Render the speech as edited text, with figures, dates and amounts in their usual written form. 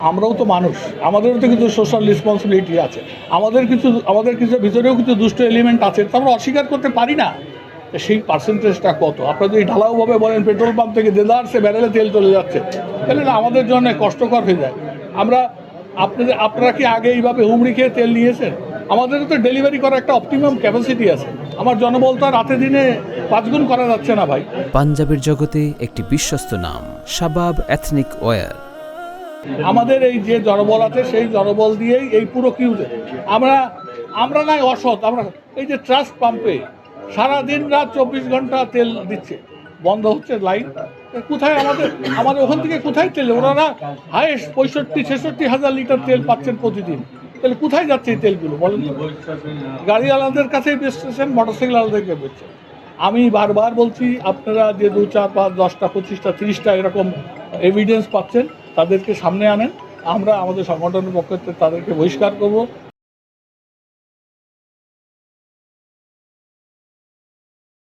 আমরাও তো মানুষ, আমাদেরও তো কিছু সোশ্যাল রেসপন্সিবিলিটি আছে। আমাদের কিছু ভিতরেও কিছু দুষ্ট এলিমেন্ট আছে, তা আমরা অস্বীকার করতে পারি না। সেই পার্সেন্টেজটা কত? আপনারা যদি ঢালাওভাবে বলেন পেট্রোল পাম্প থেকে দেদারসে ব্যারেলে তেল চলে যাচ্ছে, তাহলে না আমাদের জন্য কষ্টকর হয়ে যায়। আপনারা কি আগে এইভাবে হুমড়ি খেয়ে তেল নিয়েছেন? আমাদেরও তো ডেলিভারি করার একটা অপটিমাম ক্যাপাসিটি আছে। আমার জনবল তো রাতে দিনে 5 গুণ করা যাচ্ছে না ভাই। পাঞ্জাবের জগতে একটি বিশ্বস্ত নাম শাবাব এথনিক ওয়্যার। আমাদের এই যে জনবল আছে সেই জনবল দিয়েই এই পুরো কিউতে আমরা নাই অসৎ। আমরা এই যে ট্রাস্ট পাম্পে সারাদিন রাত 24 ঘন্টা তেল দিচ্ছে, বন্ধ হচ্ছে লাইন। কোথায় আমাদের ওখান থেকে কোথায় তেল? ওনারা হাইয়েস্ট 65-66 হাজার লিটার তেল পাচ্ছেন প্রতিদিন। তাহলে কোথায় যাচ্ছে এই তেলগুলো বলেন? গাড়িওয়ালাদের কাছেই বেচতেছেন, মোটরসাইকেল আলাদাকে বেচছেন। আমি বারবার বলছি, আপনারা যে 2, 4, 5, 10টা 25টা 30টা এরকম এভিডেন্স পাচ্ছেন, তাদেরকে সামনে আনেন। আমরা আমাদের সংগঠনের পক্ষ থেকে তাদেরকে বহিষ্কার করব।